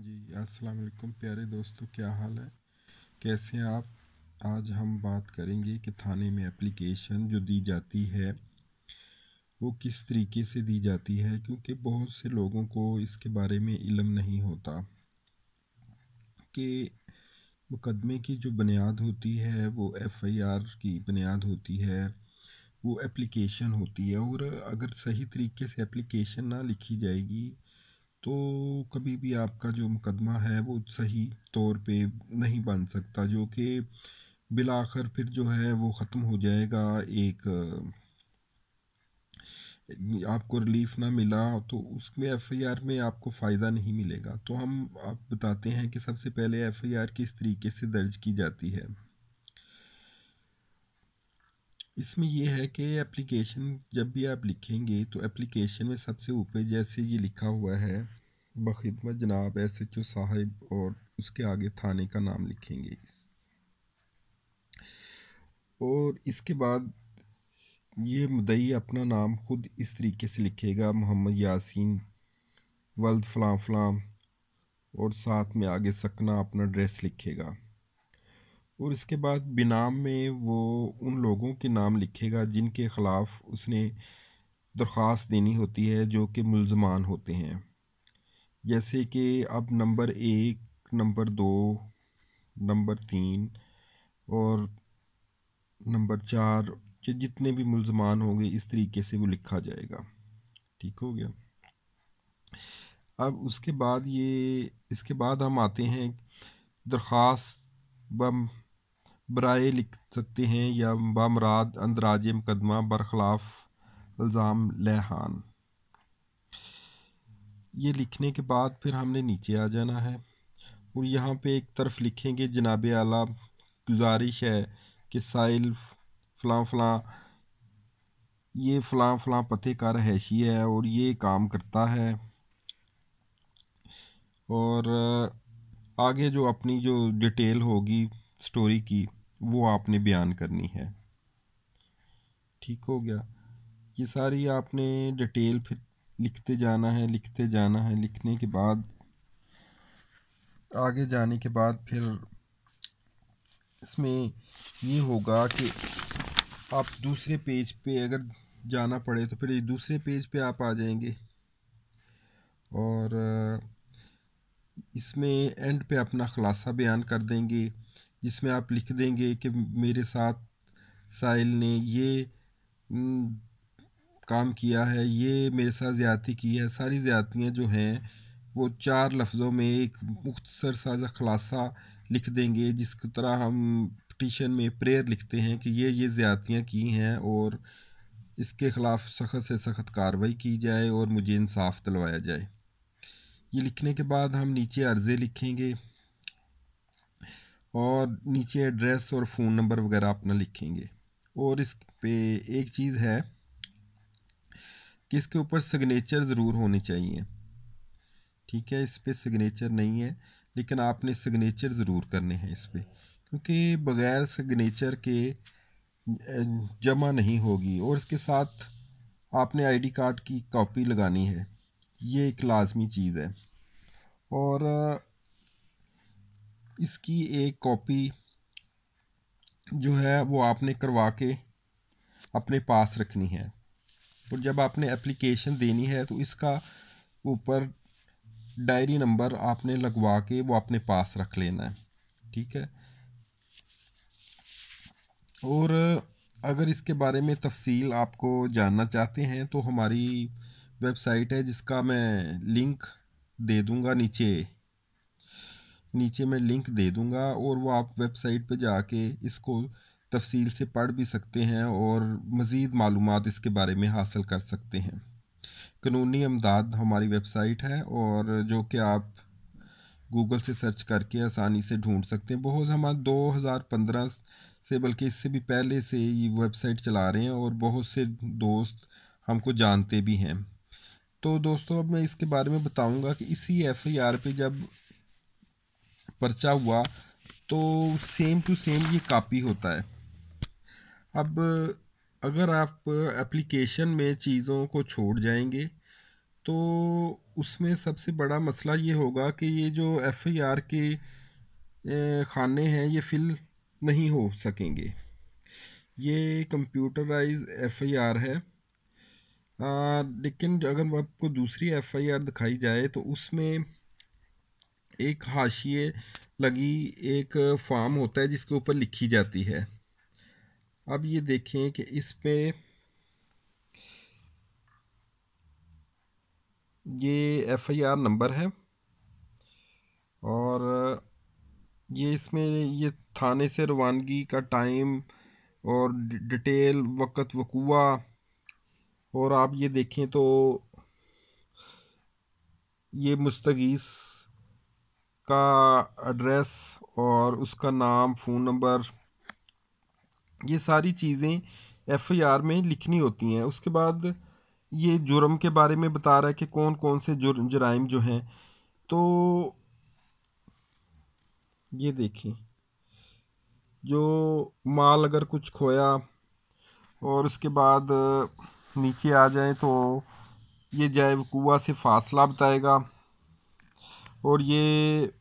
अस्सलाम वालेकुम प्यारे दोस्तों, क्या हाल है? कैसे हैं आप? आज हम बात करेंगे कि थाने में एप्लीकेशन जो दी जाती है वो किस तरीके से दी जाती है, क्योंकि बहुत से लोगों को इसके बारे में इल्म नहीं होता कि मुकदमे की जो बुनियाद होती है वो एफआईआर की बुनियाद होती है, वो एप्लीकेशन होती है। और अगर सही तरीके से एप्लीकेशन ना लिखी जाएगी तो कभी भी आपका जो मुकदमा है वो सही तौर पे नहीं बन सकता, जो कि बिलाखिर फिर जो है वो ख़त्म हो जाएगा। एक आपको रिलीफ ना मिला तो उसमें एफआईआर में आपको फ़ायदा नहीं मिलेगा। तो हम आप बताते हैं कि सबसे पहले एफआईआर किस तरीके से दर्ज की जाती है। इसमें यह है कि एप्लीकेशन जब भी आप लिखेंगे तो एप्लीकेशन में सबसे ऊपर जैसे ये लिखा हुआ है, बखिदमत जनाब एसएचओ साहब, और उसके आगे थाने का नाम लिखेंगे। और इसके बाद ये मुद्दई अपना नाम खुद इस तरीके से लिखेगा, मोहम्मद यासीन वल्द फ़लाँ फ़लाँ, और साथ में आगे सकना अपना एड्रेस लिखेगा। और इसके बाद बिनाम में वो उन लोगों के नाम लिखेगा जिनके ख़िलाफ़ उसने दरख्वास्त देनी होती है, जो कि मुल्ज़मान होते हैं। जैसे कि अब नंबर 1, नंबर 2, नंबर 3 और नंबर 4 के जितने भी मुल्ज़मान होंगे इस तरीके से वो लिखा जाएगा। ठीक हो गया। अब उसके बाद इसके बाद हम आते हैं दरख्वास्त बम बराए लिख सकते हैं, या बामराद अंदराज मुकदमा बरखिलाफ़ इल्ज़ाम लहान। ये लिखने के बाद फिर हमने नीचे आ जाना है और यहाँ पे एक तरफ लिखेंगे जनाब आला गुजारिश है कि साइल फ़लाँ फ़लाँ ये फ़लाँ फ़लाँ पते का रहायशी है और ये काम करता है, और आगे जो अपनी जो डिटेल होगी स्टोरी की वो आपने बयान करनी है। ठीक हो गया। ये सारी आपने डिटेल फिर लिखते जाना है, लिखते जाना है। लिखने के बाद आगे जाने के बाद फिर इसमें ये होगा कि आप दूसरे पेज पे अगर जाना पड़े तो फिर ये दूसरे पेज पे आप आ जाएंगे, और इसमें एंड पे अपना ख़ुलासा बयान कर देंगे, जिसमें आप लिख देंगे कि मेरे साथ साहिल ने ये काम किया है, ये मेरे साथ ज़्यादती की है। सारी ज़्यादतियाँ जो हैं वो 4 लफ्ज़ों में एक मुख्तसर सा ख़ुलासा लिख देंगे, जिसकी तरह हम पिटीशन में प्रेयर लिखते हैं कि ये ज़्यादतियाँ की हैं और इसके ख़िलाफ़ सख्त से सख्त कार्रवाई की जाए और मुझे इंसाफ दिलवाया जाए। ये लिखने के बाद हम नीचे अर्ज़े लिखेंगे और नीचे एड्रेस और फ़ोन नंबर वगैरह अपना लिखेंगे। और इस पे एक चीज़ है कि इसके ऊपर सिग्नेचर ज़रूर होने चाहिए। ठीक है, इस पे सिग्नेचर नहीं है लेकिन आपने सिग्नेचर ज़रूर करने हैं इस पे, क्योंकि बग़ैर सिग्नेचर के जमा नहीं होगी। और इसके साथ आपने आईडी कार्ड की कॉपी लगानी है, ये एक लाजमी चीज़ है। और इसकी एक कॉपी जो है वो आपने करवा के अपने पास रखनी है, और जब आपने एप्लीकेशन देनी है तो इसका ऊपर डायरी नंबर आपने लगवा के वो अपने पास रख लेना है। ठीक है। और अगर इसके बारे में तफसील आपको जानना चाहते हैं तो हमारी वेबसाइट है, जिसका मैं लिंक दे दूँगा नीचे नीचे मैं लिंक दे दूँगा, और वो आप वेबसाइट पे जाके इसको तफसील से पढ़ भी सकते हैं और मज़ीद मालूमात इसके बारे में हासिल कर सकते हैं। कानूनी इमदाद हमारी वेबसाइट है, और जो कि आप गूगल से सर्च करके आसानी से ढूंढ सकते हैं। बहुत हमारा 2015 से, बल्कि इससे भी पहले से ये वेबसाइट चला रहे हैं और बहुत से दोस्त हमको जानते भी हैं। तो दोस्तों अब मैं इसके बारे में बताऊंगा कि इसी एफआईआर पे जब पर्चा हुआ तो सेम टू सेम ये कॉपी होता है। अब अगर आप एप्लीकेशन में चीज़ों को छोड़ जाएंगे तो उसमें सबसे बड़ा मसला ये होगा कि ये जो एफआईआर के खाने हैं ये फिल नहीं हो सकेंगे। ये कंप्यूटराइज एफआईआर है। लेकिन अगर आपको दूसरी एफआईआर दिखाई जाए तो उसमें एक हाशिए लगी एक फॉर्म होता है जिसके ऊपर लिखी जाती है। अब ये देखें कि इस पे ये एफआईआर नंबर है और ये इसमें ये थाने से रवानगी का टाइम और डिटेल वक़्त वकूआ, और आप ये देखें तो ये मुस्तगीस का एड्रेस और उसका नाम, फ़ोन नंबर, ये सारी चीज़ें एफआईआर में लिखनी होती हैं। उसके बाद ये जुर्म के बारे में बता रहा है कि कौन कौन से जराइम जो हैं। तो ये देखें, जो माल अगर कुछ खोया और उसके बाद नीचे आ जाए तो ये जाए वकूआ से फासला बताएगा, और ये